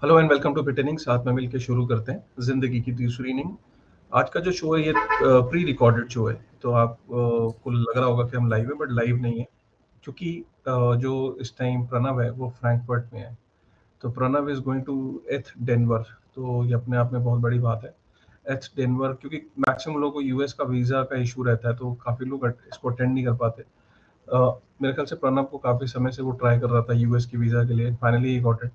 Hello and welcome to बिटेनिंग। साथ में मिलकर शुरू करते हैं जिंदगी की दूसरी इनिंग। आज का जो शो है ये प्री रिकॉर्डेड शो है, तो आप को लग रहा होगा कि हम लाइव है, बट लाइव नहीं है क्योंकि जो इस टाइम प्रणव है वो फ्रैंकफर्ट में है। तो Pranav is going to at Denver. तो ये अपने आप में बहुत बड़ी बात है। एथ डेनवर, क्योंकि मैक्सिमम लोगों को यूएस का वीज़ा का इशू रहता है, तो काफ़ी लोग इसको अटेंड नहीं कर पाते। मेरे ख्याल से प्रणव को काफ़ी समय से वो ट्राई कर रहा था यूएस की वीज़ा के लिए, finally he got it.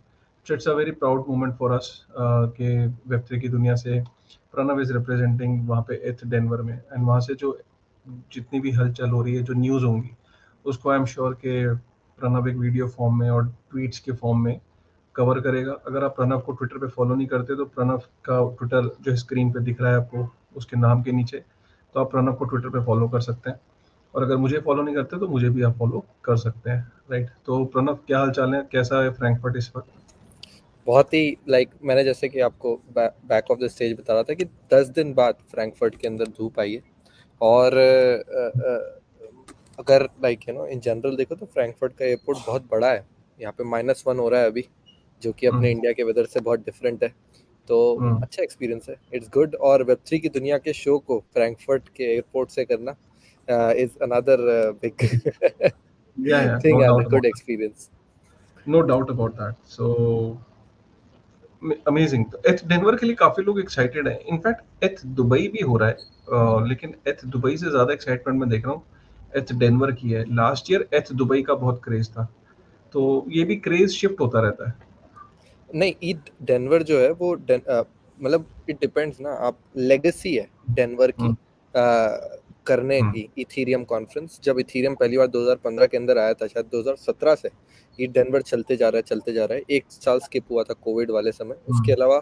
It's a very proud moment for us कि वेब3 की दुनिया से प्रणव इज रिप्रेजेंटिंग वहाँ पे एथ डेनवर में। एंड वहाँ से जो जितनी भी हलचल हो रही है, जो न्यूज़ होंगी, उसको आई एम श्योर कि प्रणव एक वीडियो फॉर्म में और ट्वीट्स के फॉर्म में कवर करेगा। अगर आप प्रणव को ट्विटर पे फॉलो नहीं करते तो प्रणव का ट्विटर जो स्क्रीन पे दिख रहा है आपको उसके नाम के नीचे, तो आप प्रणव को ट्विटर पे फॉलो कर सकते हैं। और अगर मुझे फॉलो नहीं करते तो मुझे भी आप फॉलो कर सकते हैं। राइट, तो प्रणव क्या हाल चाल है, कैसा है फ्रैंकफर्ट इस वक्त? बहुत ही मैंने जैसे कि आपको बैक ऑफ द स्टेज बता रहा था कि 10 दिन बाद फ्रैंकफर्ट के अंदर धूप आई है। और अगर इन जनरल देखो तो फ्रैंकफर्ट का एयरपोर्ट बहुत बड़ा है। यहाँ पे -1 हो रहा है अभी, जो कि अपने हम्म, इंडिया के वेदर से बहुत डिफरेंट है। तो हम्म, अच्छा एक्सपीरियंस है, इट्स गुड। और वेब3 की दुनिया के शो को फ्रैंकफर्ट के एयरपोर्ट से करना इज अनदर बिग या no thing and doubt a good about experience. No doubt about that. So amazing. तो एथ डेनवर के लिए काफी लोग एक्साइटेड हैं। इनफैक्ट एथ दुबई भी हो रहा है, लेकिन एथ दुबई से ज्यादा एक्साइटमेंट मैं देख रहा हूँ एथ डेनवर की है। लास्ट ईयर एथ दुबई का बहुत क्रेज था, तो ये भी क्रेज शिफ्ट होता रहता है। नहीं, ई डेनवर जो है वो इट डिपेंड्स ना। आप लेगेसी है डेनवर की हम्म, करने हम्म, की। इथीरियम कॉन्फ्रेंस, जब इथीरियम पहली बार 2015 के अंदर आया था, शायद 2017 से ई डेनवर चलते जा रहा है, चलते जा रहा है। एक साल स्किप हुआ था कोविड वाले समय, उसके हम्म, अलावा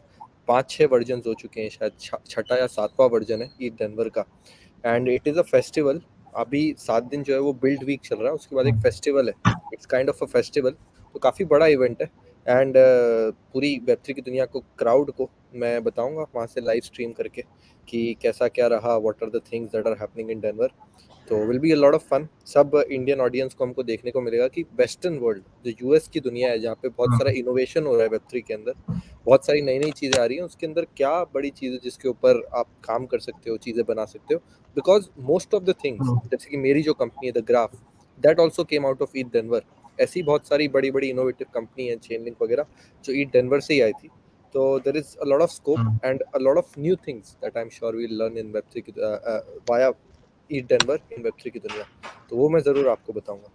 5-6 वर्जन हो चुके हैं, शायद छठा या सातवां वर्जन है ई डेनवर का। And it is a festival. अभी 7 दिन जो है वो बिल्ड वीक चल रहा है, उसके बाद एक हम्म, फेस्टिवल है। It's kind of a festival. तो काफ़ी बड़ा इवेंट है। एंड पूरी वेब3 की दुनिया को, क्राउड को मैं बताऊंगा वहाँ से लाइव स्ट्रीम करके कि कैसा क्या रहा, what are the things that are happening in Denver. तो will be a lot of fun. सब इंडियन ऑडियंस को हमको देखने को मिलेगा कि वेस्टर्न वर्ल्ड, जो यूएस की दुनिया है, जहाँ पे बहुत सारा हम्म, इनोवेशन हो रहा है वेब3 के अंदर, बहुत सारी नई नई चीज़ें आ रही हैं, उसके अंदर क्या बड़ी चीज़ है जिसके ऊपर आप काम कर सकते हो, चीज़ें बना सकते हो। Because most of the things, hmm, जैसे कि मेरी जो कंपनी है the graph, that also came out of ETH Denver. ऐसी बहुत सारी बड़ी बड़ी इनोवेटिव कंपनी है, चेन लिंक वगैरह, जो ईट डेनवर से ही आई थी। तो there is a lot of scope hmm, and a lot of new things that I am sure we learn in web3 की वाया ईट डेनवर इन वेब3 की दुनिया। तो वो मैं ज़रूर आपको बताऊंगा।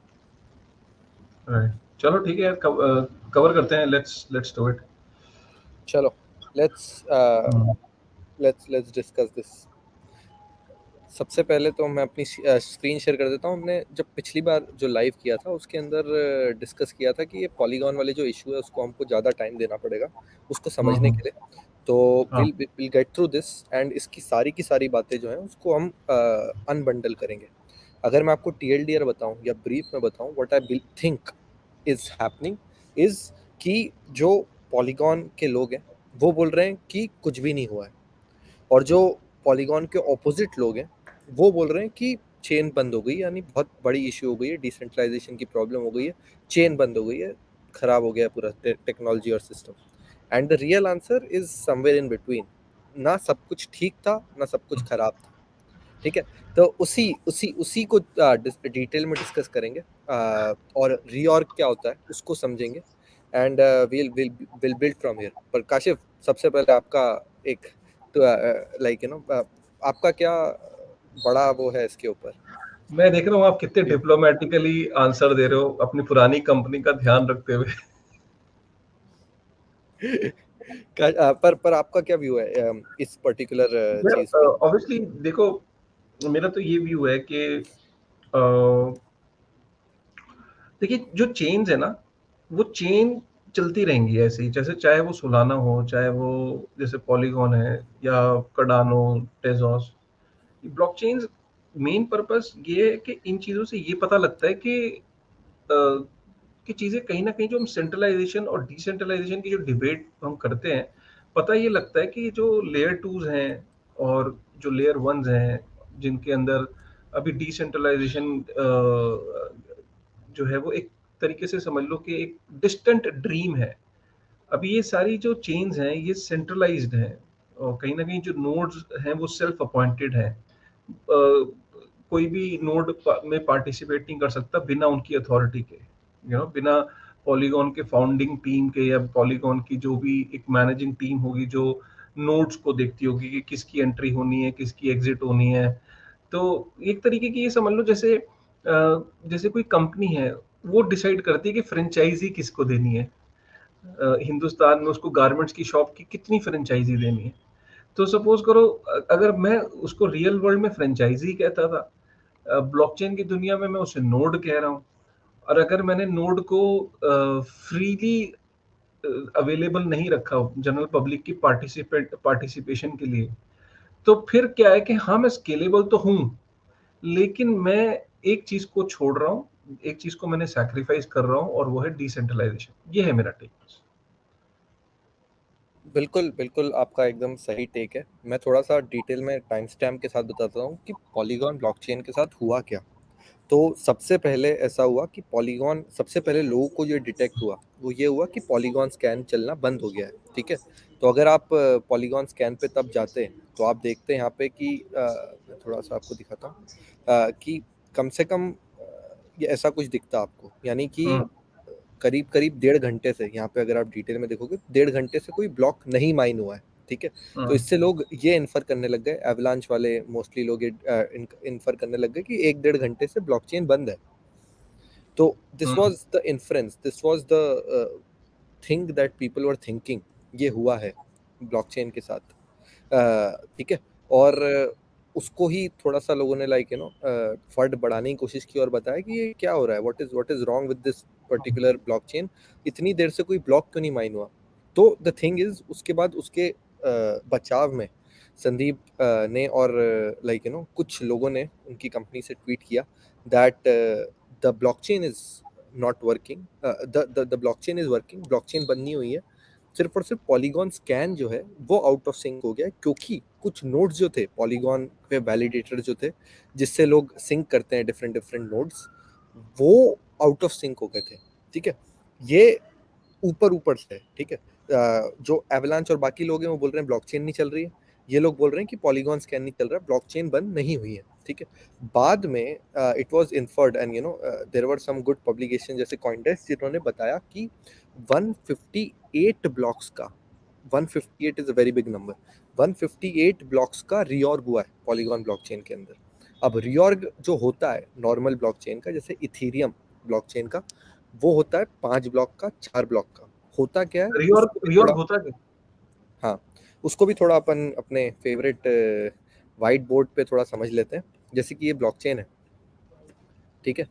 राइट। चलो ठीक है, कवर करते हैं। Let's let's do it. चलो, लेट्स लेट्स डिस्कस दिस। सबसे पहले तो मैं अपनी स्क्रीन शेयर कर देता हूँ। हमने जब पिछली बार जो लाइव किया था उसके अंदर डिस्कस किया था कि ये पॉलीगॉन वाले जो इशू है उसको हमको ज़्यादा टाइम देना पड़ेगा उसको समझने के लिए। तो हाँ, will get through this and इसकी सारी की सारी बातें जो हैं उसको हम अनबंडल करेंगे। अगर मैं आपको टीएलडीआर बताऊं या ब्रीफ में बताऊं, what I think is happening is कि जो पॉलीगॉन के लोग हैं वो बोल रहे हैं कि कुछ भी नहीं हुआ है, और जो पॉलीगॉन के ऑपोजिट लोग हैं वो बोल रहे हैं कि चेन बंद हो गई, यानी बहुत बड़ी इश्यू हो गई है, डिसेंट्रलाइजेशन की प्रॉब्लम हो गई है, चेन बंद हो गई है, खराब हो गया पूरा टेक्नोलॉजी और system. And the real answer is somewhere in between. ना सब कुछ ठीक था, ना सब कुछ खराब था। ठीक है। तो उसी उसी उसी को डिटेल में डिस्कस करेंगे, और रीऑर्ग क्या होता है उसको समझेंगे। And will will will build from here. पर काशिफ, सबसे पहले आपका एक, तो आपका क्या बड़ा वो है इसके ऊपर। मैं देख रहा हूँ आप कितने डिप्लोमेटिकली आंसर दे रहे हो अपनी पुरानी कंपनी का ध्यान रखते हुए। पर आपका क्या व्यू है इस पर्टिकुलर चीज पे। ऑब्वियसली देखो, मेरा तो ये व्यू है कि देखिए जो चेन्स है ना, वो चेन चलती रहेंगी ऐसे ही, जैसे चाहे वो सोलाना हो, चाहे वो जैसे पॉलीगॉन है या कार्डानो, टेजोस। ब्लॉकचेन्स मेन पर्पस ये है कि इन चीजों से ये पता लगता है अ, कि चीजें कहीं ना कहीं, जो हम सेंट्रलाइजेशन और डिसेंट्रलाइजेशन की जो डिबेट हम करते हैं, पता ये लगता है कि जो लेयर टूज हैं और जो लेयर वंस हैं, जिनके अंदर अभी डिसेंट्रलाइजेशन जो है वो एक तरीके से समझ लो कि एक डिस्टेंट ड्रीम है। अभी ये सारी जो चेन्स हैं ये सेंट्रलाइज्ड हैं और कहीं ना कहीं जो नोड्स हैं वो सेल्फ अपॉइंटेड हैं। कोई भी नोड में पार्टिसिपेट नहीं कर सकता बिना उनकी अथॉरिटी के, बिना पॉलीगॉन के फाउंडिंग टीम के या पॉलीगॉन की जो भी एक मैनेजिंग टीम होगी जो नोड्स को देखती होगी कि किसकी एंट्री होनी है किसकी एग्जिट होनी है। तो एक तरीके की ये समझ लो जैसे जैसे कोई कंपनी है वो डिसाइड करती है कि फ्रेंचाइजी किसको देनी है। हिंदुस्तान में उसको गारमेंट्स की शॉप की कितनी फ्रेंचाइजी देनी है। तो सपोज करो अगर मैं उसको रियल वर्ल्ड में फ्रेंचाइजी कहता था, ब्लॉकचेन की दुनिया में मैं उसे नोड कह रहा हूँ। और अगर मैंने नोड को फ्रीली अवेलेबल नहीं रखा जनरल पब्लिक की पार्टिसिपेशन के लिए, तो फिर क्या है कि हाँ मैं स्केलेबल तो हूँ, लेकिन मैं एक चीज को छोड़ रहा हूँ, एक चीज को मैंने सैक्रिफाइस कर रहा हूँ और वो है डिसेंट्रलाइजेशन। ये है मेरा टेक। बिल्कुल बिल्कुल, आपका एकदम सही टेक है। मैं थोड़ा सा डिटेल में टाइम स्टैम्प के साथ बताता हूँ कि पॉलीगॉन ब्लॉकचेन के साथ हुआ क्या। तो सबसे पहले ऐसा हुआ कि पॉलीगॉन, सबसे पहले लोगों को जो डिटेक्ट हुआ वो ये हुआ कि पॉलीगॉन स्कैन चलना बंद हो गया है। ठीक है, तो अगर आप पॉलीगॉन स्कैन पे तब जाते हैं तो आप देखते हैं यहाँ पे कि मैं थोड़ा सा आपको दिखाता हूँ कि कम से कम ये ऐसा कुछ दिखता आपको, यानी कि हम्म करीब करीब 1.5 घंटे से, यहाँ पे अगर आप डिटेल में देखोगे 1.5 घंटे से कोई ब्लॉक नहीं माइन हुआ है। ठीक है, तो हम्म इससे लोग ये इन्फर करने लग गए, एवलांच वाले मोस्टली लोग ये इन्फर करने लग गए कि 1-1.5 घंटे से ब्लॉकचेन बंद है। तो this hmm was the inference, this was the thing that people were thinking, ये हुआ है ब्लॉकचेन के साथ। ठीक है, और उसको ही थोड़ा सा लोगों ने लाइक फंड बढ़ाने की कोशिश की और बताया कि ये क्या हो रहा है, what is wrong with this particular blockchain, इतनी देर से कोई ब्लॉक क्यों नहीं माइन हुआ। तो द थिंग इज, उसके बाद उसके बचाव में संदीप ने और कुछ लोगों ने उनकी कंपनी से ट्वीट किया that the blockchain is not working, the blockchain is working, blockchain बंद नहीं हुई है, सिर्फ और सिर्फ पॉलीगॉन स्कैन जो है वो आउट ऑफ सिंक हो गया है, क्योंकि कुछ नोड्स जो थे पॉलीगॉन पे, वैलिडेटर जो थे जिससे लोग सिंक करते हैं डिफरेंट डिफरेंट नोड्स, वो आउट ऑफ सिंक हो गए थे। ठीक है, ये ऊपर ऊपर से है। ठीक है, जो एवलांच और बाकी लोग हैं वो बोल रहे हैं ब्लॉकचेन नहीं चल रही है, ये लोग बोल रहे हैं कि पॉलीगॉन स्कैन नहीं चल रहा है, ब्लॉकचेन बंद नहीं हुई है। ठीक है, बाद में it was inferred and there were some good publication जैसे कॉइनडेस्क, जिन्होंने बताया कि 158 ब्लॉक्स का, 158 is a very big number, 158 blocks का रीऑर्ग हुआ है पॉलीगॉन ब्लॉकचेन के अंदर। अब रीऑर्ग जो होता है नॉर्मल ब्लॉकचेन का, जैसे इथेरियम ब्लॉकचेन का, वो होता है 5 ब्लॉक का, 4 ब्लॉक का। होता क्या है रियॉर्ग उसको भी रियॉर्ग थोड़ा, होता क्या? हाँ, उसको भी थोड़ा अपन अपने फेवरेट वाइट बोर्ड पे थोड़ा समझ लेते हैं। जैसे कि ये ब्लॉकचेन है, ठीक है,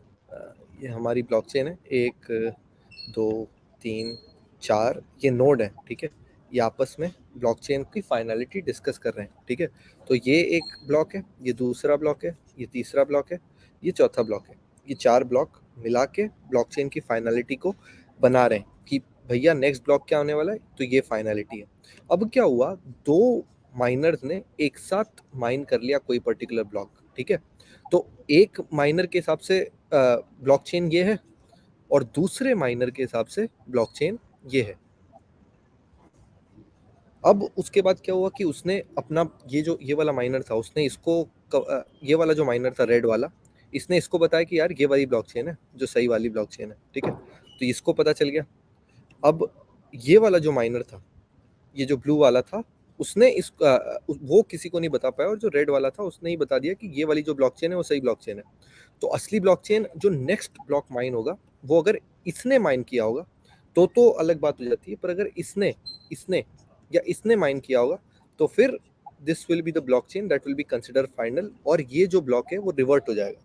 ये हमारी ब्लॉकचेन है, 1 2 3 4 ये नोड है। ठीक है, ये आपस में ब्लॉकचेन की फाइनलिटी डिस्कस कर रहे हैं। ठीक है, तो ये एक ब्लॉक है, ये दूसरा ब्लॉक है, ये तीसरा ब्लॉक है, ये चौथा ब्लॉक है। ये 4 ब्लॉक मिला के ब्लॉकचेन की फाइनलिटी को बना रहे हैं कि भैया नेक्स्ट ब्लॉक क्या होने वाला है, तो ये फाइनलिटी है। अब क्या हुआ, दो माइनर्स ने एक साथ माइन कर लिया कोई पर्टिकुलर ब्लॉक। ठीक है, तो एक माइनर के हिसाब से ब्लॉकचेन ये है और दूसरे माइनर के हिसाब से ब्लॉकचेन ये है। अब उसके बाद क्या हुआ कि उसने अपना ये वाला माइनर था, उसने इसको ये वाला जो माइनर था रेड वाला, इसने इसको बताया कि यार ये वाली ब्लॉकचेन है जो सही वाली ब्लॉकचेन है। ठीक है, तो इसको पता चल गया। अब ये वाला जो माइनर था, ये जो ब्लू वाला था, उसने वो किसी को नहीं बता पाया, और जो रेड वाला था उसने ही बता दिया कि ये वाली जो ब्लॉकचेन है वो सही ब्लॉकचेन है। तो असली ब्लॉकचेन जो नेक्स्ट ब्लॉक माइन होगा, वो अगर इसने माइन किया होगा तो अलग बात हो जाती है, पर अगर इसने इसने या इसने माइन किया होगा तो फिर this will be the blockchain that will be consider final, और ये जो ब्लॉक है वो रिवर्ट हो जाएगा,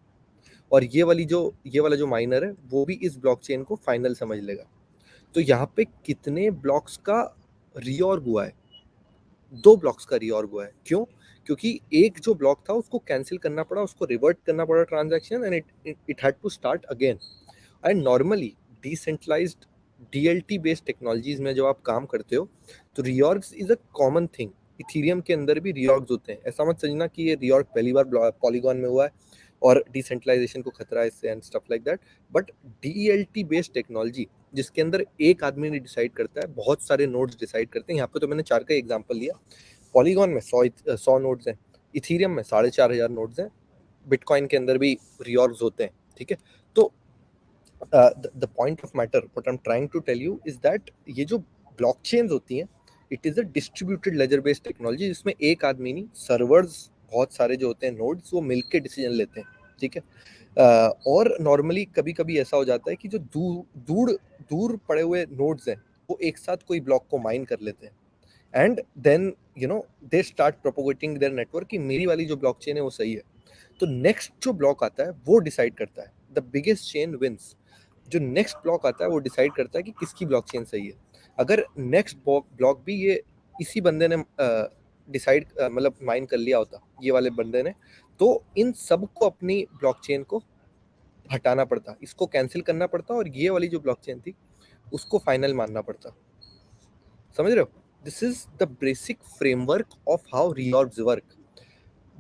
और ये वाला जो माइनर है वो भी इस ब्लॉकचेन को फाइनल समझ लेगा। तो यहाँ पे कितने ब्लॉक्स का रीऑर्ग हुआ है, 2 ब्लॉक्स का रीऑर्ग हुआ है। क्यों? क्योंकि एक जो ब्लॉक था उसको कैंसिल करना पड़ा, उसको रिवर्ट करना पड़ा transaction, and it had to start again. And normally decentralized DLT based technologies में जब आप काम करते हो तो reorgs is a common thing. Ethereum के अंदर भी रीऑर्ग्स होते हैं, ऐसा मत समझना कि ये रीऑर्ग पहली बार पॉलीगॉन में हुआ है और डिसेंट्रलाइजेशन को खतरा है इससे and stuff like that. But DLT based technology जिसके अंदर एक आदमी ने डिसाइड करता है, बहुत सारे नोड्स डिसाइड करते हैं। यहाँ पे तो मैंने 4 का एग्जांपल लिया। पॉलीगॉन में 100 नोड्स हैं, इथीरियम में 4500 नोड्स हैं, बिटकॉइन के अंदर भी रिऑर्ग्स होते हैं, ठीक है। तो the point of matter what I am trying to tell you is that ये जो ब्लॉकचेन्स होती हैं, it is a distributed ledger based technology, जिसमें एक आदमी नहीं, सर्वर्स बहुत सारे जो होते हैं नोड्स, वो मिलके डिसीजन लेते हैं, ठीक है। और नॉर्मली कभी कभी ऐसा हो जाता है कि जो दूर दूर दूर पड़े हुए नोड्स हैं, वो एक साथ कोई ब्लॉक को माइन कर लेते हैं, and then they start propagating their network कि मेरी वाली जो ब्लॉकचेन है वो सही है। तो नेक्स्ट जो ब्लॉक आता है वो डिसाइड करता है, द बिगेस्ट चेन विंस। जो नेक्स्ट ब्लॉक आता है वो डिसाइड करता है कि किसकी ब्लॉकचेन सही है। अगर नेक्स्ट ब्लॉक भी ये इसी बंदे ने डिसाइड मतलब माइन कर लिया होता, ये वाले बंदे ने, तो इन सबको अपनी ब्लॉकचेन को हटाना पड़ता, इसको कैंसिल करना पड़ता, और ये वाली जो ब्लॉकचेन थी उसको फाइनल मानना पड़ता। समझ रहे हो? This is the basic framework of how reorgs work.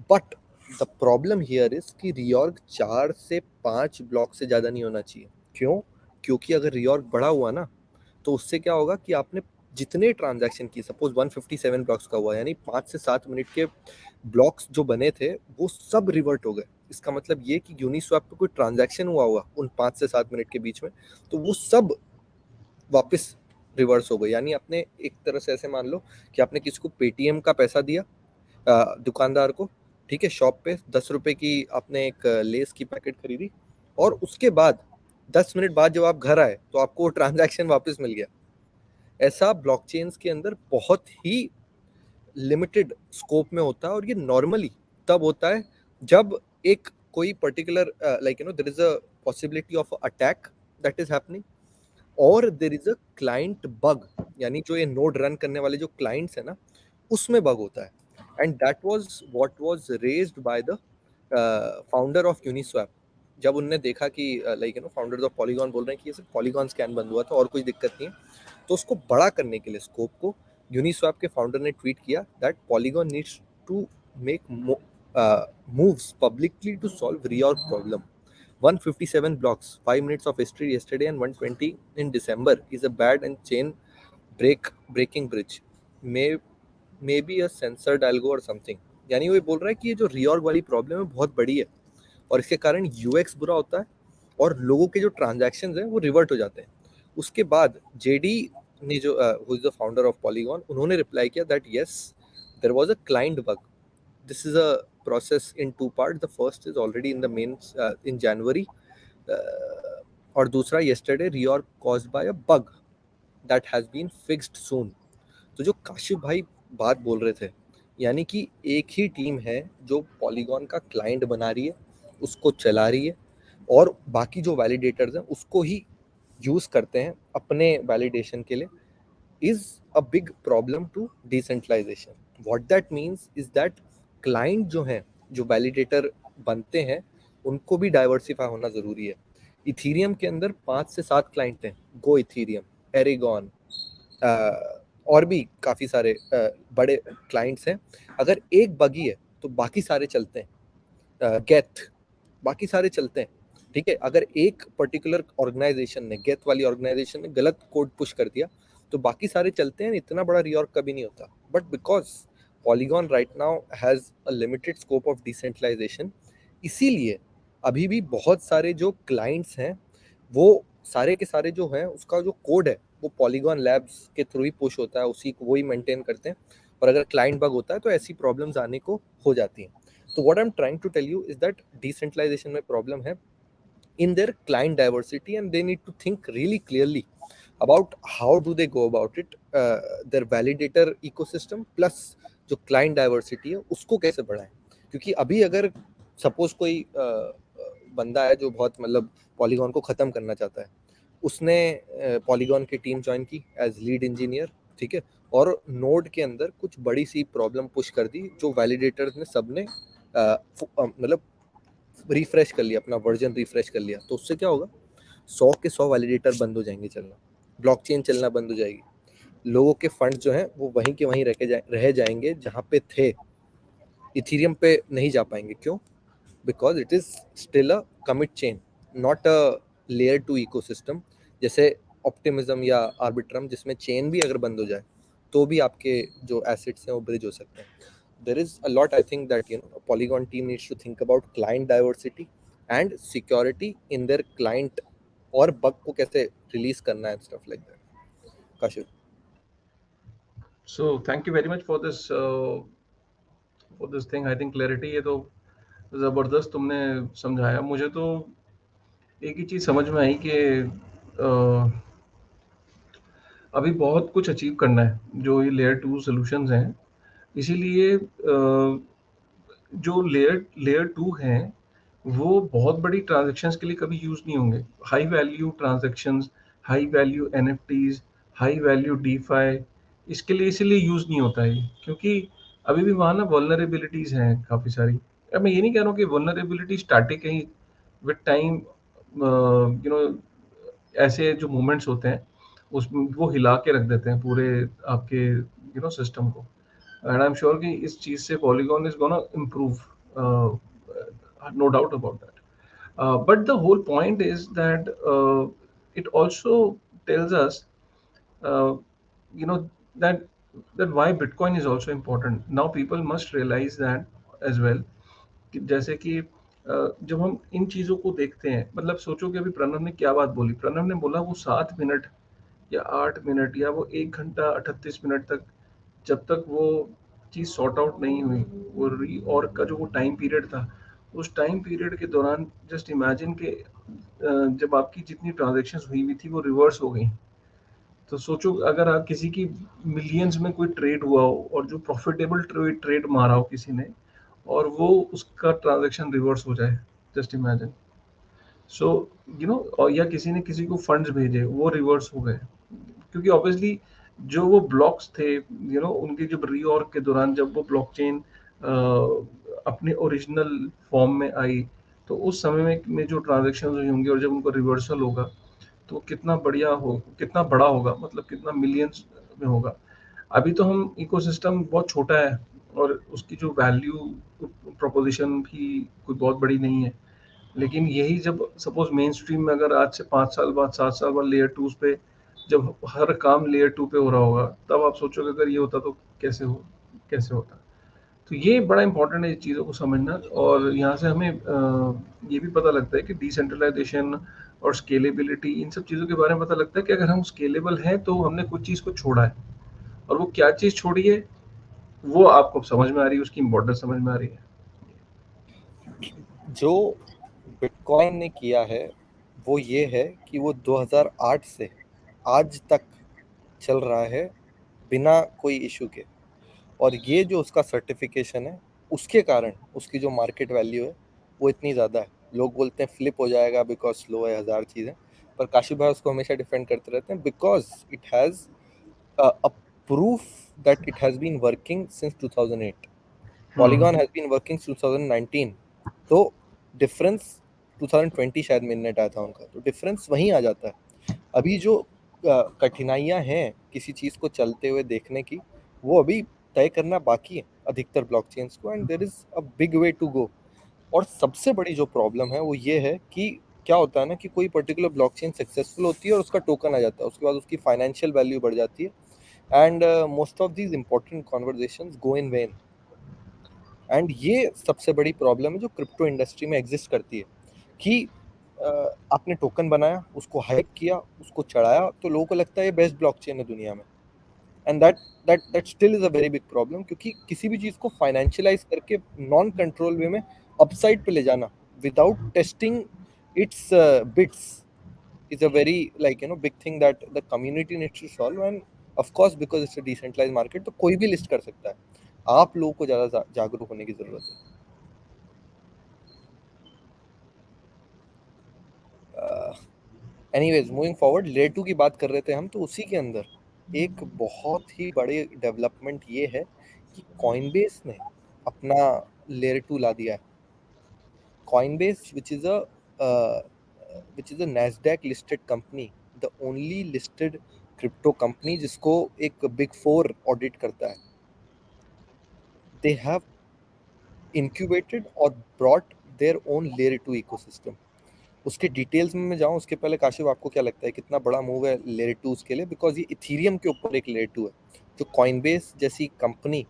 But the problem here is कि रिऑर्ग 4 से 5 ब्लॉक से ज्यादा नहीं होना चाहिए। क्यों? क्योंकि अगर रिऑर्ग बड़ा हुआ ना, तो उससे क्या होगा कि आपने जितने ट्रांजैक्शन की, सपोज 157 ब्लॉक्स का हुआ, यानी 5 से 7 मिनट के ब्लॉक्स जो बने थे वो सब रिवर्ट हो गए। इसका मतलब ये कि यूनिस्वैप पे कोई ट्रांजैक्शन हुआ होगा उन 5 से 7 मिनट के बीच में, तो वो सब वापस रिवर्स हो गए। यानी आपने एक तरह से ऐसे मान लो कि आपने किसी को पेटीएम का पैसा दिया दुकानदार को, ठीक है, शॉप पे 10 रुपए की आपने एक लेस की पैकेट खरीदी, और उसके बाद 10 मिनट बाद जब आप घर आए तो आपको वो ट्रांजैक्शन वापस मिल गया। ऐसा ब्लॉकचेन्स के अंदर बहुत ही लिमिटेड स्कोप में होता है, और ये नॉर्मली तब होता है जब एक कोई particular there is a possibility of attack that is happening, और there is a client bug, यानी जो ये नोड रन करने वाले जो क्लाइंट्स है ना, उसमें बग होता है। And that was what was raised by the founder of Uniswap. जब उनने देखा कि फाउंडर्स ऑफ पॉलीगॉन बोल रहे हैं कि ये सिर्फ पॉलीगॉन स्कैन बंद हुआ था और कोई दिक्कत नहीं है, तो उसको बड़ा करने के लिए स्कोप को, यूनिस्वैप के फाउंडर ने ट्वीट किया that Polygon needs to make moves publicly to solve reorg problem. 157 blocks, 5 minutes of history yesterday and 120 in December is a bad and chain breaking bridge. Maybe a censored algo or something. यानी वो बोल रहा है कि ये जो reorg वाली problem है बहुत बड़ी है, और इसके कारण यूएक्स बुरा होता है, और लोगों के जो ट्रांजैक्शंस हैं वो रिवर्ट हो जाते हैं। उसके बाद जेडी ने जो who is the founder of Polygon, उन्होंने रिप्लाई किया that yes there was a client bug, this is a process in 2 parts. The first is already in the main in January, और दूसरा yesterday reorg caused by a bug that has been fixed soon. तो जो काशिफ भाई बात बोल रहे थे, यानी कि एक ही टीम है जो पॉलीगॉन का क्लाइंट बना रही है, उसको चला रही है, और बाकी जो वैलिडेटर्स हैं उसको ही यूज करते हैं अपने वैलिडेशन के लिए, is a big problem to decentralization. What that means is that client जो हैं, जो वैलिडेटर बनते हैं, उनको भी डाइवर्सिफाई होना जरूरी है। इथीरियम के अंदर 5 से 7 क्लाइंट हैं, गो इथीरियम, एरेगॉन, और भी काफी सारे बड़े क्लाइंट्स हैं। अगर एक बगी है तो बाकी सारे चलते हैं, गेथ, बाकी सारे चलते हैं, ठीक है। अगर एक पर्टिकुलर ऑर्गेनाइजेशन ने, गेथ वाली ऑर्गेनाइजेशन ने गलत कोड पुश कर दिया तो बाकी सारे चलते हैं, इतना बड़ा रिऑर्ग कभी नहीं होता। But because Polygon right now has a limited scope of decentralization, इसीलिए अभी भी बहुत सारे जो क्लाइंट्स हैं वो सारे के सारे जो हैं उसका जो कोड है वो पॉलीगॉन लैब्स के थ्रू ही पुश होता है, उसी को वही मेंटेन करते हैं, और अगर क्लाइंट बग होता है तो ऐसी प्रॉब्लम्स आने को हो जाती हैं। तो what I am trying to tell you is that decentralization में प्रॉब्लम है in their client diversity, and they need to think really clearly about how do they go about it, their validator ecosystem plus जो client diversity है उसको कैसे बढ़ाएं। क्योंकि अभी अगर सपोज कोई बंदा है जो बहुत मतलब पॉलीगॉन को ख़त्म करना चाहता है, उसने पॉलीगॉन की टीम ज्वाइन की एज लीड इंजीनियर, ठीक है, और नोड के अंदर कुछ बड़ी सी प्रॉब्लम पुश कर दी जो वैलिडेटर्स ने सबने मतलब रिफ्रेश कर लिया, अपना वर्जन रिफ्रेश कर लिया, तो उससे क्या होगा, 100 के 100 वैलिडेटर बंद हो जाएंगे चलना, ब्लॉकचेन चलना बंद हो जाएगी, लोगों के फंड जो हैं वो वहीं के वहीं रह जाएंगे जहाँ पे थे, इथीरियम पे नहीं जा पाएंगे। क्यों? Because it is still a commit chain, not a layer 2 ecosystem. जैसे ऑप्टिमिज्म या आर्बिट्रम, जिसमें चेन भी अगर बंद हो जाए तो भी आपके जो एसेट्स हैं वो ब्रिज हो सकते हैं. There is a lot, I think, that a Polygon team needs to think about client diversity and security in their client, और बग को कैसे रिलीज करना है, stuff like that. Kashif. So thank you very much for this thing. I think clarity ये तो ज़बरदस्त तुमने समझाया. मुझे तो एक ही चीज़ समझ में आई कि अभी बहुत कुछ अचीव करना है जो ये लेयर 2 सॉल्यूशंस हैं. इसीलिए जो लेयर 2 हैं वो बहुत बड़ी ट्रांजैक्शंस के लिए कभी यूज़ नहीं होंगे. High value transactions, high value NFTs, high value DeFi, इसके लिए इसीलिए यूज़ नहीं होता है क्योंकि अभी भी वहाँ ना वल्नरेबिलिटीज़ हैं काफ़ी सारी. अब मैं ये नहीं कह रहा हूँ कि वल्नरेबिलिटी स्टैटिक है. विद टाइम ऐसे जो मूवमेंट्स होते हैं उसमें वो हिला के रख देते हैं पूरे आपके सिस्टम को. एंड आई एम श्योर कि इस चीज़ से polygon is gonna improve, no doubt about that. But the whole point is that it also tells us, uh, you know, that why Bitcoin is also important. Now people must realize that as well. कि जैसे कि जब हम इन चीज़ों को देखते हैं, मतलब सोचो कि अभी प्रणव ने क्या बात बोली. प्रणव ने बोला वो 7 मिनट या 8 मिनट या वो 1 घंटा 38 मिनट तक, जब तक वो चीज़ सॉर्ट आउट नहीं हुई, वो री और का जो वो टाइम पीरियड था, उस टाइम पीरियड के दौरान जस्ट इमेजिन के जब आपकी जितनी ट्रांजेक्शन्स हुई हुई थी वो रिवर्स हो गई. तो सोचो अगर आप किसी की मिलियंस में कोई ट्रेड हुआ हो और जो प्रॉफिटेबल ट्रेड मारा हो किसी ने, और वो उसका ट्रांजेक्शन रिवर्स हो जाए, जस्ट इमेजिन. सो और या किसी ने किसी को फंड्स भेजे वो रिवर्स हो गए, क्योंकि ऑब्वियसली जो वो ब्लॉक्स थे उनकी जब रीऑर्ग के दौरान जब वो ब्लॉकचेन अपने ओरिजिनल फॉर्म में आई, तो उस समय में जो ट्रांजेक्शन हुई होंगी और जब उनको रिवर्सल होगा तो कितना बढ़िया हो, कितना बड़ा होगा, मतलब कितना मिलियंस में होगा. अभी तो हम इकोसिस्टम बहुत छोटा है और उसकी जो वैल्यू प्रोपोजिशन भी कोई बहुत बड़ी नहीं है. लेकिन यही जब सपोज मेन स्ट्रीम में अगर आज से 5 साल बाद 7 साल बाद लेयर 2 पे जब हर काम लेयर 2 पे हो रहा होगा, तब आप सोचोगे अगर ये होता तो कैसे होता. तो ये बड़ा इंपॉर्टेंट है चीज़ों को समझना. और यहाँ से हमें ये भी पता लगता है कि डिसेंट्रलाइजेशन और स्केलेबिलिटी, इन सब चीज़ों के बारे में पता लगता है कि अगर हम स्केलेबल हैं तो हमने कुछ चीज़ को छोड़ा है, और वो क्या चीज़ छोड़ी है वो आपको समझ में आ रही है, उसकी इम्पोर्टेंस समझ में आ रही है. जो बिटकॉइन ने किया है वो ये है कि वो 2008 से आज तक चल रहा है बिना कोई इशू के, और ये जो उसका सर्टिफिकेशन है उसके कारण उसकी जो मार्केट वैल्यू है वो इतनी ज़्यादा है. लोग बोलते हैं फ्लिप हो जाएगा बिकॉज स्लो है, हज़ार चीज़ें, पर काशिफ भाई उसको हमेशा डिफेंड करते रहते हैं because it has a proof that it has been working since 2008. Polygon has been working since 2019. तो डिफरेंस 2020 शायद मिडनेट आया था उनका, तो डिफरेंस वहीं आ जाता है. अभी जो कठिनाइयां हैं किसी चीज़ को चलते हुए देखने की, वो अभी तय करना बाकी है अधिकतर ब्लॉकचेन्स को, and there is a big way to go. और सबसे बड़ी जो प्रॉब्लम है वो ये है कि क्या होता है ना कि कोई पर्टिकुलर ब्लॉकचेन सक्सेसफुल होती है और उसका टोकन आ जाता है, उसके बाद उसकी फाइनेंशियल वैल्यू बढ़ जाती है, and most of these important conversations go in when. And ये सबसे बड़ी प्रॉब्लम है जो क्रिप्टो इंडस्ट्री में एग्जिस्ट करती है कि आपने टोकन बनाया, उसको हाइप किया, उसको चढ़ाया, तो लोगों को लगता है ये बेस्ट ब्लॉकचेन है दुनिया में, and that still is a very big problem, क्योंकि किसी भी चीज़ को फाइनेंशियलाइज करके नॉन कंट्रोल वे में अपसाइड पे ले जाना without testing it's bits is a very big thing that the community needs to solve. And of course because it's a decentralized market तो कोई भी लिस्ट कर सकता है, आप लोगों को ज़्यादा जागरूक होने की ज़रूरत है. एनीवेज मूविंग फॉरवर्ड, लेयर 2 की बात कर रहे थे हम, तो उसी के अंदर एक बहुत ही बड़ी डेवलपमेंट ये है कि कॉइनबेस ने अपना लेयर 2 ला दिया है. Coinbase which is a Nasdaq listed company, the only listed crypto company जिसको एक बिग 4 ऑडिट करता है. They have incubated or brought their own layer 2 ecosystem. उसके डिटेल्स में मैं जाऊं उसके पहले काशिफ, आपको क्या लगता है कितना बड़ा मूव है लेयर 2 के लिए? बिकॉज ये इथीरियम के ऊपर एक लेयर 2 है, जो कॉइनबेस जैसी कंपनी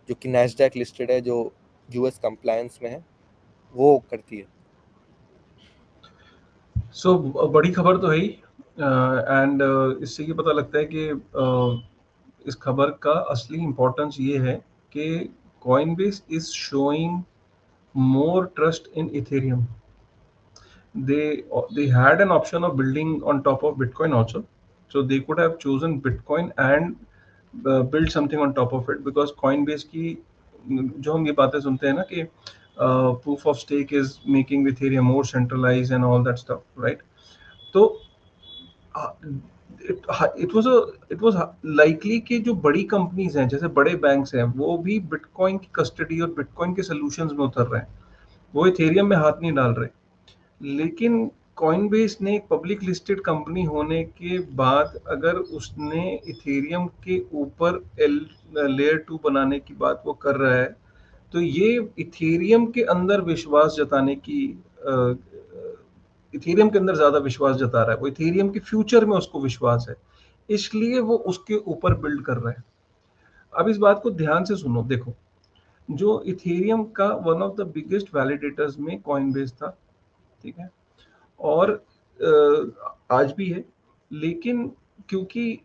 जो कि नैस्डैक लिस्टेड है, जो यूएस कंप्लायंस में है, वो करती है। सो बड़ी खबर तो है ही, एंड इससे ये पता लगता है कि इस खबर का असली इम्पोर्टेंस ये है कि Coinbase is showing more trust in Ethereum. They had an option of building on top of Bitcoin also, so they could have chosen Bitcoin and build something on top of it, because Coinbase की जो हम ये बातें सुनते हैं ना कि proof of stake is making Ethereum more centralized and all that stuff, right? तो इट वाज लाइकली कि जो बड़ी कंपनीज हैं, जैसे बड़े बैंक्स हैं, वो भी बिटकॉइन की कस्टडी और बिटकॉइन के सॉल्यूशंस में उतर रहे हैं, वो इथेरियम में हाथ नहीं डाल रहे। लेकिन कॉइनबेस ने एक पब्लिक लिस्टेड कंपनी होने के बाद अगर उसने इथेरियम के ऊपर लेयर 2 बनाने की बात वो कर रहा है, तो ये इथेरियम के अंदर विश्वास जताने की, इथेरियम के अंदर ज्यादा विश्वास जता रहा है, वो इथेरियम के फ्यूचर में उसको विश्वास है, इसलिए वो उसके ऊपर बिल्ड कर रहा है। अब इस बात को ध्यान से सुनो, देखो, जो इथेरियम का one of the biggest validators में कॉइनबेस था, ठीक है, और आज भी है, लेकिन क्योंकि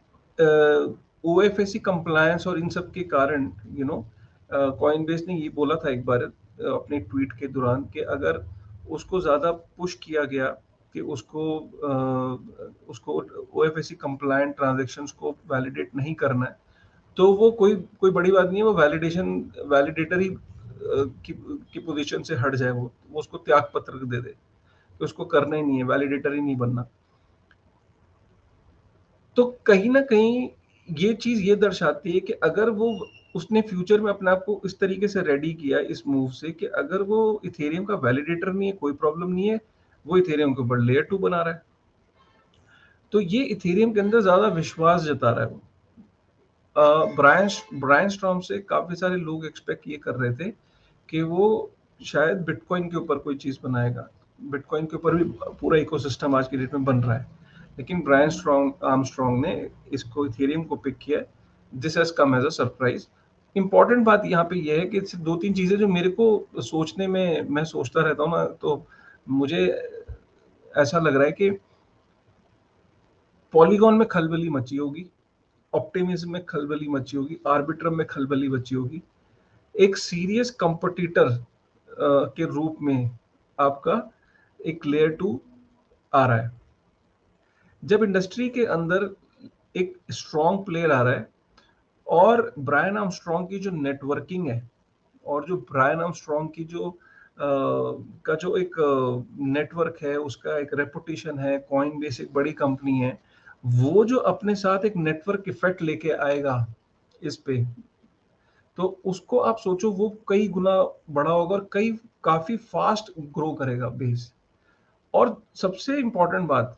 ओएफएससी कंप्लायंस और इन सब के कारण, यू नो, कॉइनबेस ने ये बोला था एक बार अपने ट्वीट के दौरान कि अगर उसको ज़्यादा पुश किया गया कि उसको ओएफएससी कंप्लायंट ट्रांजैक्शंस को वैलिडेट नहीं करना है, तो वो कोई बड़ी बात नहीं है, वो वैलिडेटर ही की पोजीशन से हट जाए, वो उसको त्याग पत्र दे दे कि उसको करना ही नहीं है, वैलिडेटर ही नहीं बनना। तो कहीं ना कहीं ये चीज ये दर्शाती है कि अगर वो उसने फ्यूचर में अपने आप को इस तरीके से रेडी किया इस मूव से कि अगर वो इथेरियम का वैलिडेटर नहीं है, कोई प्रॉब्लम नहीं है, वो इथेरियम के ऊपर लेयर 2 बना रहा है, तो ये इथेरियम के अंदर ज्यादा विश्वास जता रहा है वो। ब्रायन स्ट्रॉम से काफी सारे लोग एक्सपेक्ट ये कर रहे थे कि वो शायद बिटकॉइन के ऊपर कोई चीज बनाएगा, बिटकॉइन के ऊपर भी पूरा इकोसिस्टम आज की डेट में बन रहा है, लेकिन ब्रायन आर्मस्ट्रॉन्ग ने इसको इथेरियम को पिक किया। This has come as a surprise. Important बात यहाँ पे ये है कि दो तीन चीजें जो मेरे को सोचने में, मैं सोचता रहता हूँ ना, तो मुझे ऐसा लग रहा है कि पॉलीगॉन में खलबली मची होगी, ऑप्टिमिज्म में खलबली मची होगी, आर्बिट्रम में खलबली मची होगी, एक सीरियस कंपटीटर के रूप में आपका एक लेयर 2 आ रहा है। जब इंडस्ट्री के अंदर एक स्ट्रॉन्ग प्लेयर आ रहा है, और ब्रायन आर्मस्ट्रॉन्ग की जो नेटवर्किंग है, और जो ब्रायन आर्मस्ट्रॉन्ग की का जो एक नेटवर्क है, उसका एक रेपुटेशन है, कॉइनबेस एक बड़ी कंपनी है, वो जो अपने साथ एक नेटवर्क इफेक्ट लेके आएगा इस पे, तो उसको आप सोचो वो कई गुना बड़ा होगा और काफी फास्ट ग्रो करेगा बेस। और सबसे इंपॉर्टेंट बात,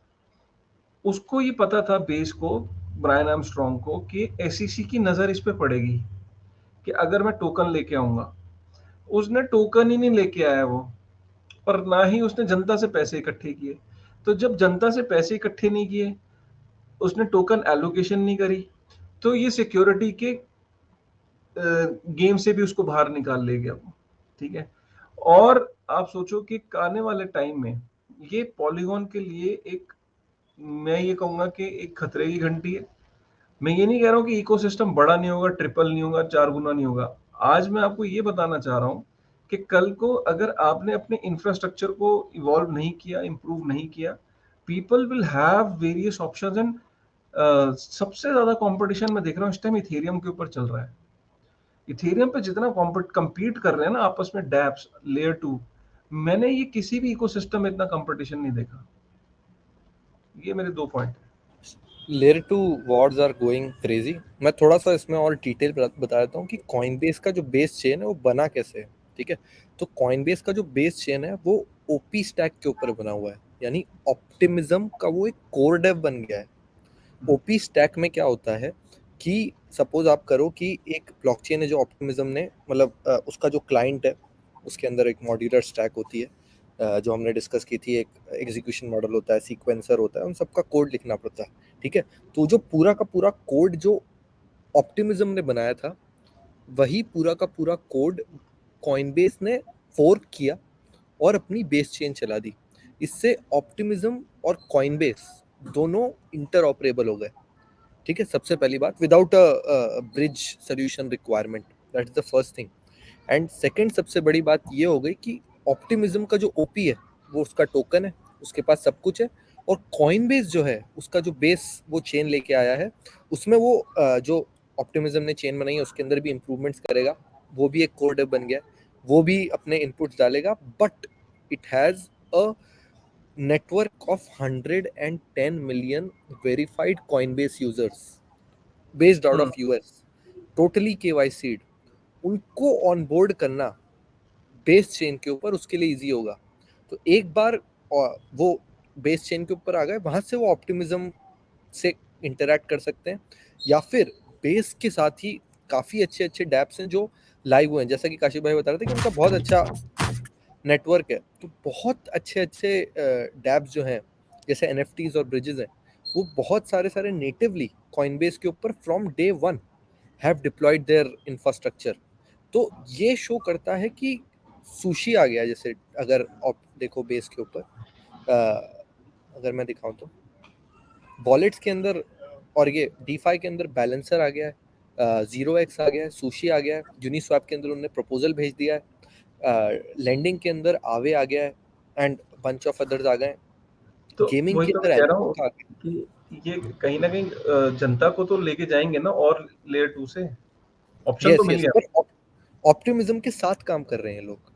उसको ये पता था बेस को, ब्रायन आर्मस्ट्रॉन्ग को, कि एसईसी की नजर इस पे पड़ेगी कि अगर मैं टोकन लेके आऊंगा। उसने टोकन ही नहीं लेके आया वो, और ना ही उसने जनता से पैसे इकट्ठे किए। तो जब जनता से पैसे इकट्ठे नहीं किए, उसने टोकन एलोकेशन नहीं करी, तो ये सिक्योरिटी के गेम से भी उसको बाहर निकाल ले गया वो, ठीक है। और आप सोचो कि आने वाले टाइम में ये पॉलीगॉन के लिए एक, मैं ये कहूंगा कि एक खतरे की घंटी है। मैं ये नहीं कह रहा हूँ कि इकोसिस्टम बड़ा नहीं होगा, ट्रिपल नहीं होगा, 4 गुना नहीं होगा। आज मैं आपको ये बताना चाह रहा हूँ कि कल को अगर आपने अपने इंफ्रास्ट्रक्चर को इवॉल्व नहीं किया, इंप्रूव नहीं किया, people will have various options, and सबसे ज्यादा कंपटीशन मैं देख रहा हूँ इस टाइम इथेरियम के ऊपर चल रहा है। इथेरियम पे जितना compete कर रहे हैं ना आपस में डैप्स, लेयर 2, मैंने ये किसी भी इकोसिस्टम में इतना कंपटीशन नहीं देखा। ये मेरे 2 पॉइंट है। Layer 2 wars are going crazy. मैं थोड़ा सा इसमें और डिटेल बता देता हूँ कि कॉइनबेस का जो बेस चेन है वो बना कैसे है, ठीक है। तो कॉइनबेस का जो बेस चेन है वो ओपी स्टैक के ऊपर बना हुआ है, यानी ऑप्टिमिज्म का वो एक कोर डेव बन गया है। ओपी स्टैक में क्या होता है कि सपोज आप करो कि एक ब्लॉकचेन है जो ऑप्टिमिज्म ने, मतलब उसका जो क्लाइंट है उसके अंदर एक मॉड्यूलर स्टैक होती है, जो हमने डिस्कस की थी, एक एग्जीक्यूशन मॉडल होता है, सीक्वेंसर होता है, उन सबका कोड लिखना पड़ता है, ठीक है। तो जो पूरा का पूरा कोड जो ऑप्टिमिज्म ने बनाया था, वही पूरा का पूरा कोड कॉइनबेस ने फोर्क किया और अपनी बेस चेन चला दी। इससे ऑप्टिमिज्म और कॉइनबेस दोनों इंटरऑपरेबल हो गए, ठीक है। सबसे पहली बात, without a bridge solution requirement, that is the first thing. And second सबसे बड़ी बात ये हो गई कि ऑप्टिमिज्म का जो ओपी है वो उसका टोकन है, उसके पास सब कुछ है, और कॉइनबेस जो है उसका जो बेस वो चेन लेके आया है, उसमें वो जो ऑप्टिमिज्म ने चेन बनाई है उसके अंदर भी इंप्रूवमेंट्स करेगा, वो भी एक कोर डेव बन गया, वो भी अपने इनपुट्स डालेगा, but it has a network of 110 million verified Coinbase users based out hmm, of US, totally KYC'd। उनको ऑनबोर्ड करना बेस चेन के ऊपर उसके लिए इजी होगा। तो एक बार वो बेस चेन के ऊपर आ गए, वहां से वो ऑप्टिमिज्म से इंटरैक्ट कर सकते हैं, या फिर बेस के साथ ही काफी अच्छे अच्छे डैप्स हैं जो लाइव हुए हैं, जैसा कि काशिफ भाई बता रहे थे कि उनका बहुत अच्छा नेटवर्क है। तो बहुत अच्छे अच्छे डैप्स जो हैं, जैसे एनएफटीज और ब्रिजेस हैं, वो बहुत सारे सारे नेटिवली कॉइनबेस के ऊपर from day one have deployed their infrastructure. तो ये शो करता है कि सुशी आ गया। जैसे अगर आप देखो बेस के ऊपर, अगर मैं दिखाऊं तो वॉलेट्स के अंदर, और ये डीफाई के अंदर बैलेंसर आ गया है, 0x आ गया है, सुशी आ गया है, यूनिस्वैप के अंदर उन्होंने प्रपोजल भेज दिया है, लेंडिंग के अंदर आवे आ गया है, एंड बंच ऑफ अदर्स आ गए। तो गेमिंग वही के तो अंदर मैं कह रहा हूँ एलिमेंट आ गया। कि ये कहीं ना कहीं जनता को तो लेके जाएंगे ना, और लेयर 2 से ऑप्शन तो यस मिल यस, गया। पर ऑप्टिमिज्म के साथ काम कर रहे हैं लोग।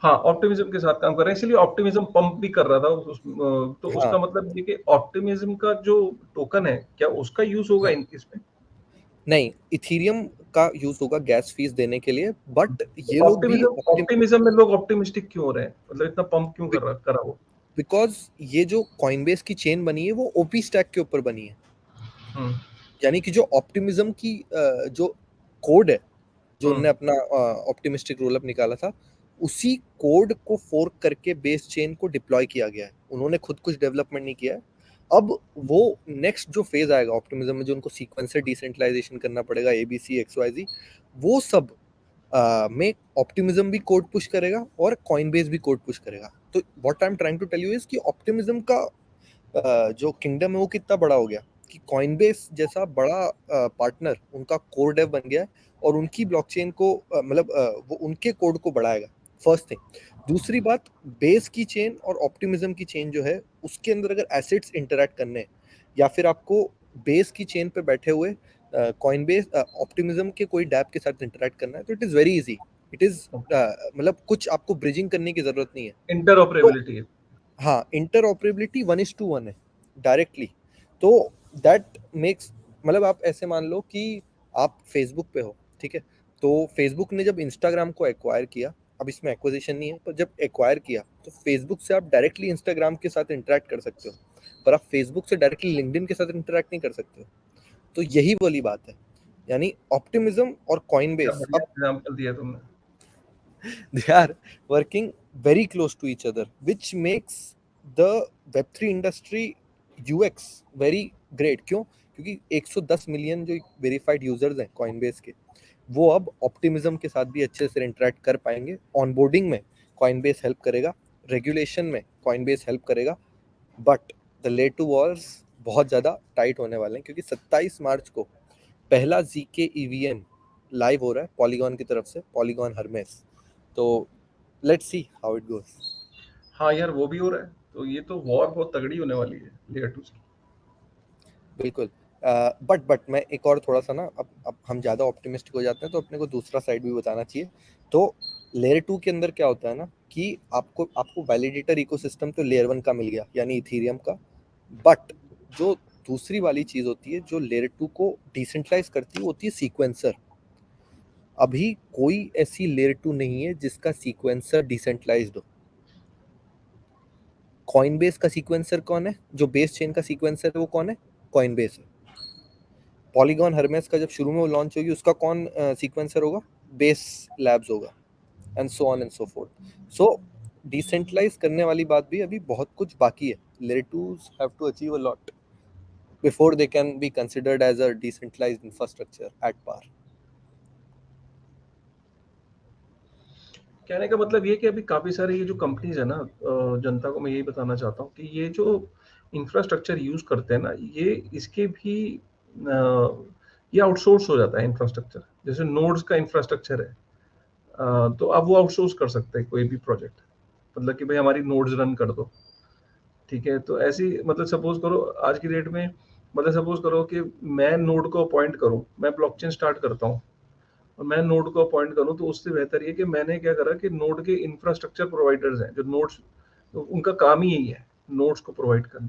हाँ, ऑप्टिमिज्म के साथ काम कर रहे हैं, इसलिए ऑप्टिमिज्म पंप भी कर रहा था तो हाँ उसका मतलब ये कि ऑप्टिमिज्म का जो टोकन है, क्या उसका यूज होगा हाँ, इसमें? नहीं, इथीरियम का यूज होगा गैस फीस देने के लिए, बट ये लोग भी ऑप्टिमिज्म ऑप्टिमिज्म में लोग ऑप्टिमिस्टिक क्यों हो रहे हैं, मतलब इतना पंप क्यों कर रहा करा वो? बिकॉज ये जो कॉइनबेस की चेन बनी है वो ओपी स्टैक के ऊपर बनी है। हम्म, यानी कि जो ऑप्टिमिज्म की जो कोड है, जो हम्म, उनने अपना ऑप्टिमिस्टिक रोलअप निकाला था, उसी कोड को फोर्क करके बेस चेन को डिप्लॉय किया गया है। उन्होंने खुद कुछ डेवलपमेंट नहीं किया है। अब वो नेक्स्ट जो फेज आएगा ऑप्टिमिज्म में, जो उनको सीक्वेंसर डिसेंट्रलाइजेशन करना पड़ेगा, एबीसी एक्सवाईजी, वो सब में ऑप्टिमिज्म भी कोड पुश करेगा और कॉइनबेस भी कोड पुश करेगा। तो what I am trying to tell you is कि ऑप्टिमिज्म का जो किंगडम है वो कितना बड़ा हो गया, कि कॉइनबेस जैसा बड़ा पार्टनर उनका कोर डेव बन गया है, और उनकी ब्लॉकचेन को मतलब वो उनके कोड को बढ़ाएगा। First thing. दूसरी बात, बेस की चेन और ऑप्टिमिज्म की चेन जो है उसके अंदर अगर एसेट्स इंटरैक्ट करने हैं, या फिर आपको बेस की चेन पे बैठे हुए कॉइनबेस ऑप्टिमिज्म के कोई डैप के साथ इंटरैक्ट करना है, तो it is very easy. It is मतलब कुछ आपको ब्रिजिंग करने की जरूरत नहीं है। तो इंटरऑपरेबिलिटी है। हाँ, इंटरऑपरेबिलिटी 1:1 है डायरेक्टली। तो दैट मेक्स, मतलब आप ऐसे मान लो कि आप फेसबुक पे हो, ठीक है। तो फेसबुक ने जब इंस्टाग्राम को एक्वायर किया, अब इसमें एक्विजिशन नहीं है, पर जब एक्वायर किया तो फेसबुक से आप डायरेक्टली इंस्टाग्राम के साथ इंटरेक्ट कर सकते हो, पर आप फेसबुक से डायरेक्टली लिंक्डइन के साथ इंटरेक्ट नहीं कर सकते हो। तो यही वाली बात है। यानी ऑप्टिमिज्म और क्या कॉइनबेस बढ़िया अब एग्जाम्पल दिया तुमने। they are working very close to each other, which makes the web3 industry UX very great। क्यों? क्योंकि 110 मिलियन जो वेरीफाइड यूजर्स हैं कॉइनबेस के, वो अब ऑप्टिमिज्म के साथ भी अच्छे से इंटरेक्ट कर पाएंगे। ऑनबोर्डिंग में कॉइनबेस हेल्प करेगा, रेगुलेशन में कॉइनबेस हेल्प करेगा, but the layer two wars बहुत ज़्यादा टाइट होने वाले हैं, क्योंकि 27 मार्च को पहला जीके ईवीएम लाइव हो रहा है पॉलीगॉन की तरफ से, पॉलीगॉन हरमेस। तो let's see how it goes. हाँ यार, वो भी हो रहा है, तो ये तो वॉर बहुत तगड़ी होने वाली है लेयर 2 की। बिल्कुल। बट मैं एक और थोड़ा सा ना, अब हम ज़्यादा ऑप्टिमिस्टिक हो जाते हैं तो अपने को दूसरा साइड भी बताना चाहिए। तो लेयर 2 के अंदर क्या होता है ना, कि आपको आपको वैलिडेटर इकोसिस्टम तो लेयर 1 का मिल गया, यानी इथीरियम का। बट जो दूसरी वाली चीज़ होती है जो लेयर 2 को डिसेंट्रलाइज करती है, वो होती है सीक्वेंसर। अभी कोई ऐसी लेयर 2 नहीं है जिसका सीक्वेंसर डिसेंट्रलाइज्ड हो। कॉइनबेस का सीक्वेंसर कौन है? जो बेस चेन का सीक्वेंसर है वो कौन है? कॉइनबेस है। पॉलीगॉन हरमेस का जब शुरू में वो लॉन्च होगी, उसका कौन सीक्वेंसर होगा? बेस लैब्स होगा, and so on and so forth. So decentralize करने वाली बात भी अभी बहुत कुछ बाकी है. Layer 2s have to achieve a lot before they can be considered as a decentralized infrastructure at par. कहने का मतलब ये कि अभी काफ़ी सारी ये जो कंपनीज़ है ना, जनता को मैं यही बताना चाहता हूँ कि ये जो इंफ्रास्ट्रक्चर यूज़ करते हैं ना, ये इसके भी ये आउटसोर्स हो जाता है इंफ्रास्ट्रक्चर। जैसे नोड्स का इंफ्रास्ट्रक्चर है, तो अब वो आउटसोर्स कर सकते हैं कोई भी प्रोजेक्ट, मतलब कि भाई हमारी नोड्स रन कर दो, ठीक है। तो ऐसी मतलब सपोज करो आज की डेट में, मतलब सपोज करो कि मैं नोड को अपॉइंट करूँ, मैं ब्लॉकचेन स्टार्ट करता हूँ और मैं नोड को अपॉइंट करूँ, तो उससे बेहतर ये कि मैंने क्या करा कि नोड के इंफ्रास्ट्रक्चर प्रोवाइडर्स हैं जो नोड्स, तो उनका काम ही यही है नोड्स को प्रोवाइड करना।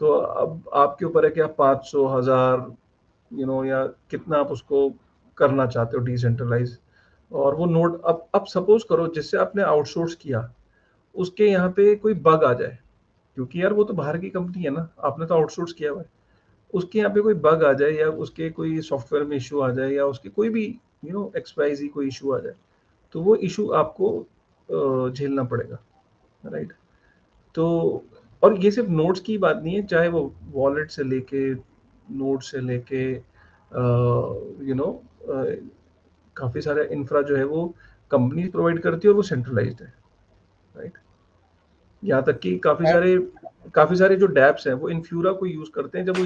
तो अब आपके ऊपर है कि आप 500 1000 या कितना आप उसको करना चाहते हो डिसेंट्रलाइज। और वो नोड अब सपोज करो जिससे आपने आउटसोर्स किया, उसके यहाँ पे कोई बग आ जाए, क्योंकि यार वो तो बाहर की कंपनी है ना, आपने तो आउटसोर्स किया हुआ है। उसके यहाँ पे कोई बग आ जाए या उसके कोई सॉफ्टवेयर में इशू आ जाए या उसके कोई भी एक्सवाइजी कोई इशू आ जाए, तो वो इशू आपको झेलना पड़ेगा, राइट। तो और ये सिर्फ नोट्स की बात नहीं है, चाहे वो वॉलेट से लेके नोट से लेके काफ़ी सारे इंफ्रा जो है वो कंपनी प्रोवाइड करती है और वो सेंट्रलाइज्ड है, राइट। यहाँ तक कि काफ़ी सारे जो डैप्स हैं वो इन्फ्यूरा को यूज़ करते हैं, जब वो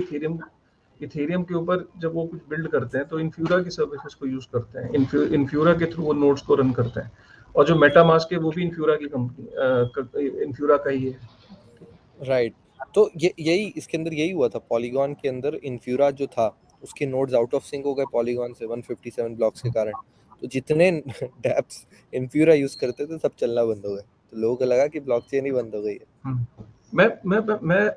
इथेरियम के ऊपर जब वो कुछ बिल्ड करते हैं तो इन्फ्यूरा की सर्विसेज को यूज़ करते हैं, इन्फ्यूरा के थ्रू वो नोड्स को रन करते हैं। और जो मेटामास्क है वो भी इन्फ्यूरा की कंपनी, इन्फ्यूरा का ही है। राइट. तो ये यही इसके अंदर यही हुआ था पॉलीगॉन के अंदर. इन्फ्यूरा जो था उसके नोड्स आउट ऑफ सिंक हो गए पॉलीगॉन से 157 ब्लॉक्स के कारण. तो जितने डैप्स इन्फ्यूरा यूज करते थे सब चलना बंद हो गए. तो लोगों को लगा कि ब्लॉकचेन ही बंद हो गई है. मैं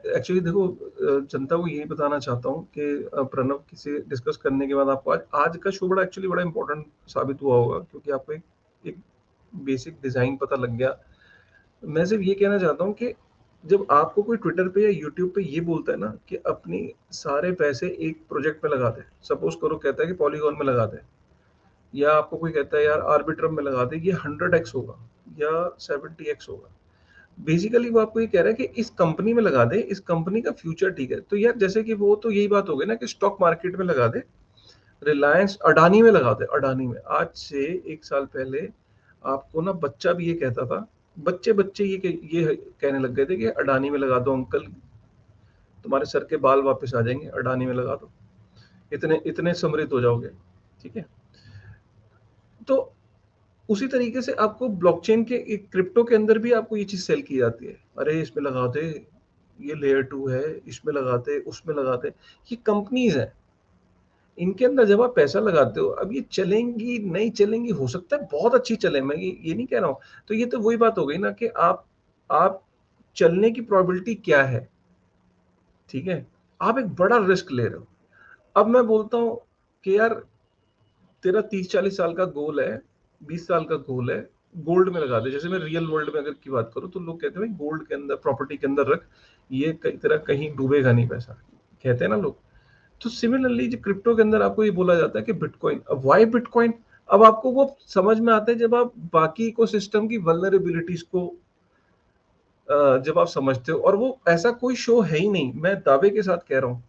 एक्चुअली देखो, जनता को यही बताना चाहता हूँ कि प्रणव से डिस्कस करने के बाद आपको आज का शो बड़ा इंपॉर्टेंट साबित हुआ होगा, क्योंकि आपको एक बेसिक डिजाइन पता लग गया। मैं सिर्फ ये कहना चाहता हूँ कि जब आपको कोई ट्विटर पे या यूट्यूब पे ये बोलता है ना कि अपनी सारे पैसे एक प्रोजेक्ट में लगा दे, सपोज करो कहता है कि पॉलीगॉन में लगा दे, या आपको कोई कहता है यार आर्बिट्रम में लगा दे, ये 100x होगा या 70x होगा, बेसिकली वो आपको ये कह रहा है कि इस कंपनी में लगा दे, इस कंपनी का फ्यूचर ठीक है। तो यार जैसे कि वो तो यही बात हो गई ना कि स्टॉक मार्केट में लगा दे, रिलायंस अडानी में लगा दे। अडानी में आज से 1 साल पहले आपको ना बच्चा भी ये कहता था, बच्चे बच्चे ये कहने लग गए थे कि अडानी में लगा दो अंकल, तुम्हारे सर के बाल वापस आ जाएंगे, अडानी में लगा दो, इतने इतने समृद्ध हो जाओगे, ठीक है। तो उसी तरीके से आपको ब्लॉकचेन के एक क्रिप्टो के अंदर भी आपको ये चीज सेल की जाती है, अरे इसमें लगा दे, ये लेयर 2 है, इसमें लगाते, उसमें लगाते। ये कंपनीज है, इनके अंदर जब आप पैसा लगाते हो, अब ये चलेंगी नहीं चलेंगी, हो सकता है बहुत अच्छी चले, मैं ये नहीं कह रहा हूँ। तो ये तो वही बात हो गई ना कि आप चलने की प्रोबेबिलिटी क्या है, ठीक है। आप एक बड़ा रिस्क ले रहे हो। अब मैं बोलता हूँ कि यार तेरा 30-40 साल का गोल है, 20 साल का गोल है, गोल्ड में लगा दे। जैसे मैं रियल वर्ल्ड में अगर की बात करूँ तो लोग कहते हैं गोल्ड के अंदर, प्रॉपर्टी के अंदर रख, ये तेरा कहीं डूबेगा नहीं पैसा, कहते हैं ना लोग। तो सिमिलरली जो क्रिप्टो के अंदर आपको ये बोला जाता है कि बिटकॉइन, अब वाई बिटकॉइन, अब आपको वो समझ में आता है जब आप बाकी इकोसिस्टम की वल्नरेबिलिटीज को जब आप समझते हो। और वो ऐसा कोई शो है ही नहीं, मैं दावे के साथ कह रहा हूँ,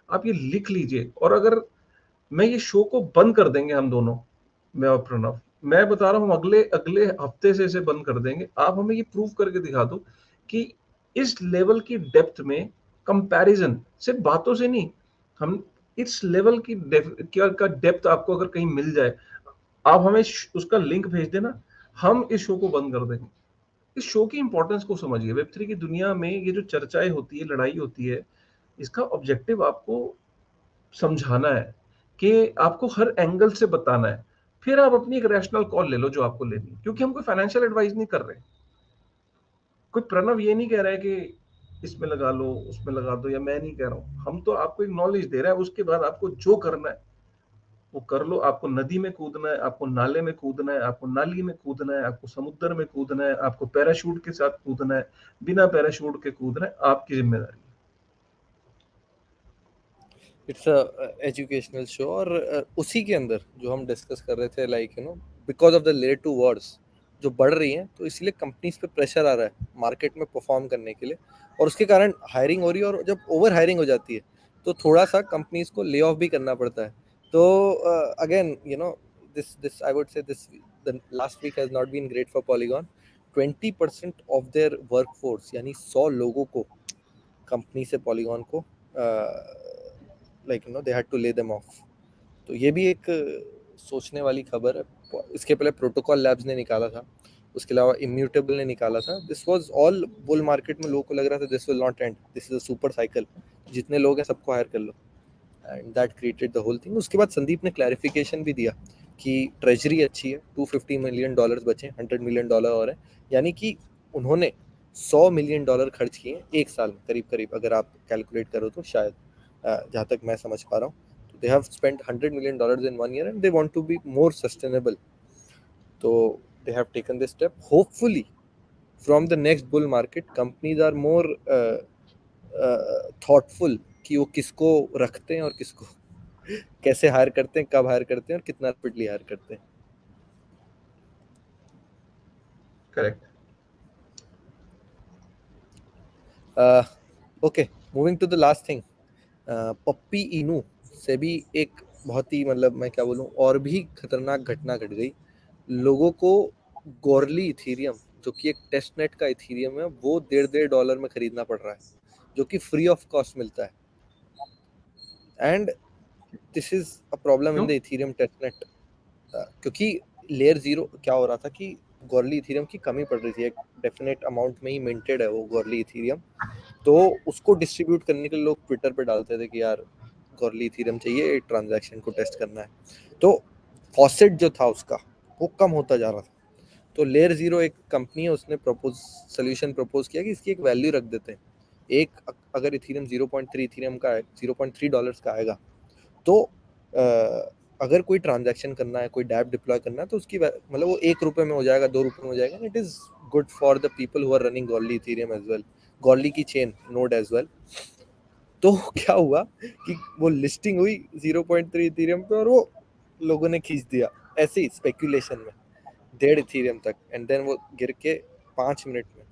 आप ये लिख लीजिए। और अगर मैं ये शो को बंद कर देंगे हम दोनों, मैं और प्रणव, मैं बता रहा हूँ अगले अगले हफ्ते से इसे बंद कर देंगे। आप हमें ये प्रूव करके दिखा दो कि इस लेवल की डेप्थ में कंपैरिजन सिर्फ बातों से नहीं, हम इस लेवल की क्या का डेप्थ आपको अगर कहीं मिल जाए, आप हमें उसका लिंक भेज देना, हम इस शो को बंद कर देंगे। इस शो की इंपॉर्टेंस को समझिए। वेब3 की दुनिया में ये जो चर्चाएं होती है, लड़ाई होती है, इसका ऑब्जेक्टिव आपको समझाना है, कि आपको हर एंगल से बताना है, फिर आप अपनी एक रैशनल कॉल ले लो जो आपको लेनी है। क्योंकि हम कोई फाइनेंशियल एडवाइस नहीं कर रहे, कोई प्रणव ये नहीं कह रहा है कि इसमें लगा लो उसमें लगा दो, या मैं नहीं कह रहा हूँ, हम तो आपको एक नॉलेज दे रहे हैं। उसके बाद आपको जो करना है वो कर लो। आपको नदी में कूदना है, आपको नाले में कूदना है, आपको नाली में कूदना है, आपको समुद्र में कूदना है, आपको पैराशूट के साथ कूदना है, बिना पैराशूट के कूदना है, आपकी जिम्मेदारी। It's a educational show. और उसी के अंदर जो हम डिस्कस कर रहे थे, like because of the layer 2 Wars, जो बढ़ रही हैं, तो इसलिए कंपनीज पे प्रेशर आ रहा है मार्केट में परफॉर्म करने के लिए, और उसके कारण हायरिंग हो रही है, और जब ओवर हायरिंग हो जाती है तो थोड़ा सा कंपनीज को ले ऑफ भी करना पड़ता है। तो again you know this I would say this the last week has not been great for Polygon. 20% of their workforce यानी 100 लोगों को कंपनी से पॉलीगॉन को like they had to lay them off. तो ये भी एक सोचने वाली खबर है। इसके पहले प्रोटोकॉल लैब्स ने निकाला था, उसके अलावा इम्यूटेबल ने निकाला था। This was all bull market में लोगों को लग रहा था this will not end, this is a super cycle, जितने लोग हैं सबको हायर कर लो, and that created the whole thing. उसके बाद संदीप ने क्लैरिफिकेशन भी दिया कि ट्रेजरी अच्छी है, $250 मिलियन बचे, $100 मिलियन और है, यानी कि उन्होंने $100 मिलियन खर्च किए एक साल में करीब करीब, अगर आप कैलकुलेट करो तो शायद, जहाँ तक मैं समझ पा रहा हूँ। They have spent $100 million in 1 year and they want to be more sustainable. So they have taken this step. Hopefully, from the next bull market, companies are more thoughtful कि वो किसको रखते हैं और किसको कैसे हायर करते हैं, कब हायर करते हैं और कितना रैपिडली हायर करते हैं। Correct. Okay, moving to the last thing. Puppy Inu से भी एक बहुत ही मतलब मैं क्या बोलूं, और भी खतरनाक घटना घट गई। लोगों को गोरली इथीरियम, जो कि एक टेस्ट नेट का इथीरियम है, वो $1.5 में खरीदना पड़ रहा है, जो कि फ्री ऑफ कॉस्ट मिलता है। And this is a problem in the Ethereum test net, क्योंकि लेयर 0 क्या हो रहा था कि गोरली इथीरियम की कमी पड़ रही थी, एक डेफिनेट अमाउंट में ही मिंटेड है वो गोरली इथीरियम, तो उसको डिस्ट्रीब्यूट करने के लिए लोग ट्विटर पे डालते थे कि यार गोरली इथीरियम चाहिए, एक ट्रांजैक्शन को टेस्ट करना है। तो फॉसेट जो था उसका वो कम होता जा रहा था। तो लेयर 0 एक कंपनी है, उसने सोल्यूशन प्रपोज किया कि इसकी एक वैल्यू रख देते हैं। एक अगर इथीरियम 0.3 इथीरियम का है, $0.3 का आएगा, तो अगर कोई ट्रांजैक्शन करना है, कोई डैप डिप्लॉय करना है, तो उसकी मतलब वो ₹1 में हो जाएगा, $2 में हो जाएगा। It is good for the people who are running Goerli Ethereum as well, Goerli की चेन नोड एज वेल। तो क्या हुआ कि वो लिस्टिंग हुई 0.3 इथीरियम पे, और वो लोगों ने खींच दिया ऐसे ही स्पेकुलेशन में 1.5 इथीरियम तक, एंड देन वो गिर के 5 मिनट में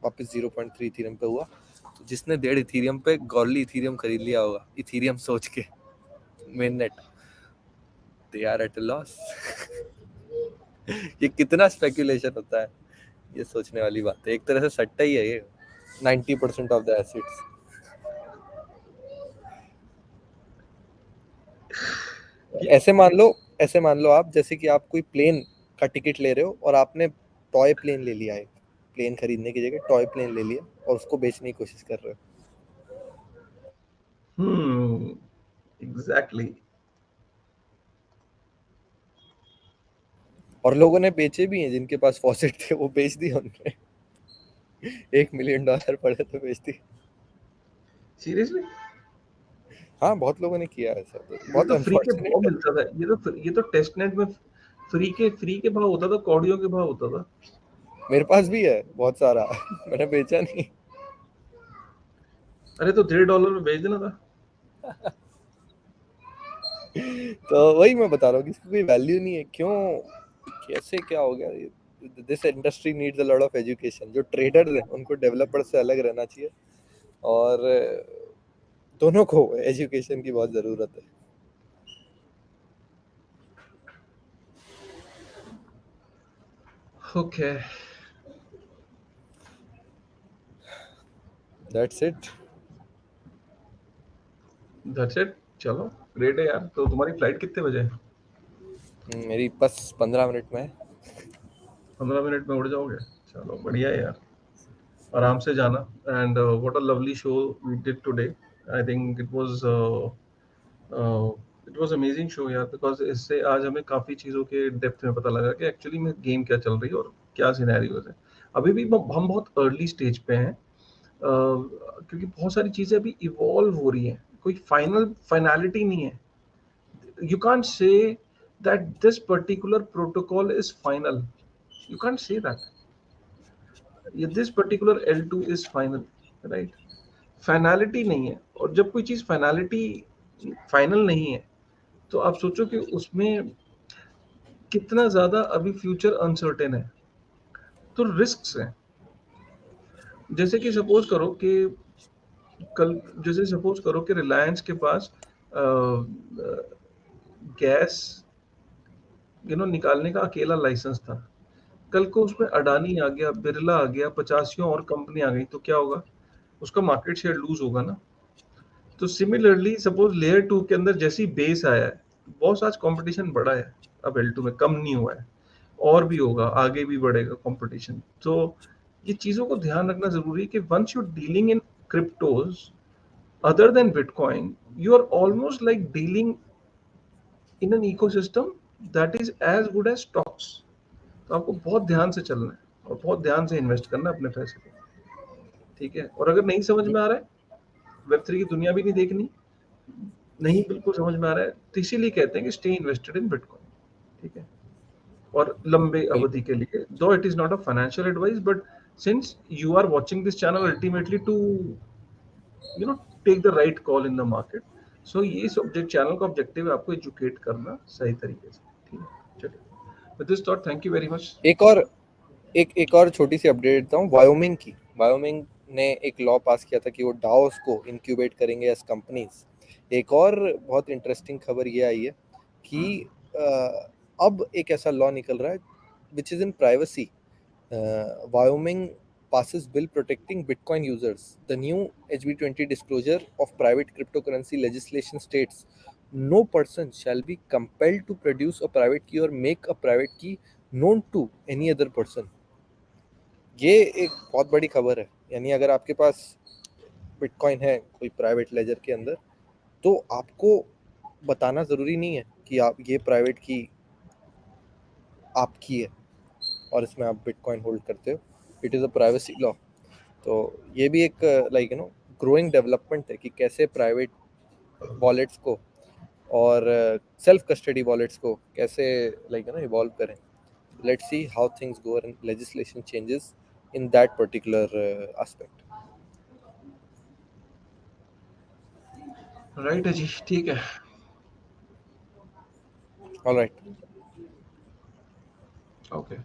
वापस 0.3 इथीरियम पे हुआ। तो जिसने 1.5 इथीरियम पे गोरली इथीरियम खरीद लिया होगा इथीरियम सोच के main net, they are at a loss. ये कितना स्पेकुलेशन होता है, ये सोचने वाली बात है। एक तरह से सट्टा ही है ये, 90% ऑफ द एसेट्स। ऐसे मान लो आप, जैसे कि आप कोई प्लेन का टिकट ले रहे हो और आपने टॉय प्लेन ले लिया है, प्लेन खरीदने की जगह टॉय प्लेन ले लिया और उसको बेचने की कोशिश कर रहे हो। एग्जैक्टली। और लोगों ने बेचे भी हैं, जिनके पास फॉसेट थे वो बेच दिए उन्होंने। $1 मिलियन पड़े तो बेच दिए। सीरियसली? हाँ, बहुत लोगों ने किया है सर, ये बहुत तो फ्री के भाव अनफॉर्चुनेट है। मिलता था, ये तो टेस्ट नेट में फ्री के भाव होता था, कौड़ियों के भाव होता था। मेरे पास भी है बहुत सारा। मैंने बेचा नहीं। अरे तो $1.5 में बेच देना था। तो वही मैं बता रहा हूँ कि इसकी कोई वैल्यू नहीं है। क्यों, कैसे, क्या हो गया? This industry needs a lot of education. जो ट्रेडर्स हैं उनको डेवलपर से अलग रहना चाहिए, और दोनों को एजुकेशन की बहुत जरूरत है। Okay, that's it. That's it. चलो, ग्रेट है यार। तो तुम्हारी फ्लाइट कितने बजे है? मेरी बस 15 मिनट में है। 15 मिनट में उड़ जाओगे? चलो बढ़िया है यार, आराम से जाना। And what a lovely show we did today. I think it was amazing show यार, बिकॉज इससे आज हमें काफ़ी चीज़ों के डेप्थ में पता लगा कि एक्चुअली में गेम क्या चल रही है और क्या सिनेरियोज है। अभी भी हम बहुत अर्ली स्टेज पे हैं, क्योंकि बहुत सारी चीज़ें अभी इवॉल्व हो रही हैं, कोई फाइनलिटी नहीं है। You can't say that this particular protocol is final. You can't say that. This particular L2 is final, right? Finality नहीं है, और जब कोई चीज फाइनल नहीं है, तो आप सोचो कि उसमें कितना ज्यादा अभी फ्यूचर अनसर्टेन है। तो रिस्क हैं। जैसे कि सपोज करो कि रिलायंस के पास गैस निकालने का अकेला लाइसेंस था। कल को उसमें अडानी आ गया, बिरला आ गया, 50 और कंपनी आ गई, तो क्या होगा? उसका मार्केट शेयर लूज होगा ना। तो सिमिलरली सपोज लेयर 2 के अंदर जैसी बेस आया है, बहुत आज कंपटीशन बढ़ा है, अब L2 में कम नहीं हुआ है, और भी होगा, आगे भी बढ़ेगा कंपटीशन। तो ये चीजों को ध्यान रखना जरूरी है कि once you dealing in cryptos other than bitcoin, you are almost like dealing in an ecosystem that is as good as stocks. तो आपको बहुत ध्यान से चलना है और बहुत ध्यान से इन्वेस्ट करना है अपने पैसे को, ठीक है? और अगर नहीं समझ में आ रहा है, वेब3 की दुनिया भी नहीं देखनी, नहीं बिल्कुल समझ में आ रहा है, तो इसीलिए कहते हैं कि स्टे इन्वेस्टेड इन बिटकॉइन, ठीक है? और लंबे अवधि के लिए, though it is not a financial advice, but since you are watching this channel ultimately to take the right call in the market, so ये सब्जेक्ट चैनल का ऑब्जेक्टिव है आपको एजुकेट करना सही तरीके से, ठीक है? चलिए, with this thought, thank you very much. एक और छोटी सी अपडेट देता हूँ वायोमिंग की। वायोमिंग ने एक लॉ पास किया था कि वो डाओस को इंक्यूबेट करेंगे एज कंपनीज। एक और बहुत इंटरेस्टिंग खबर ये आई है कि अब एक ऐसा लॉ निकल रहा है which is in privacy. Wyoming passes bill protecting Bitcoin users. The new HB20 disclosure of private cryptocurrency legislation states no person shall be compelled to produce a private key or make a private key known to any other person. ये एक बहुत बड़ी खबर है। यानी अगर आपके पास bitcoin है कोई प्राइवेट लेजर के अंदर, तो आपको बताना ज़रूरी नहीं है कि आप ये प्राइवेट की आपकी है और इसमें आप बिटकॉइन होल्ड करते हो। It is a privacy law. तो ये भी एक ग्रोइंग डेवलपमेंट है कि कैसे प्राइवेट वॉलेट्स को और सेल्फ कस्टडी वॉलेट्स को कैसे इवॉल्व करें। Let's see how things go and legislation changes in that particular aspect. Right है जी, ठीक है। ऑलराइट। ओके।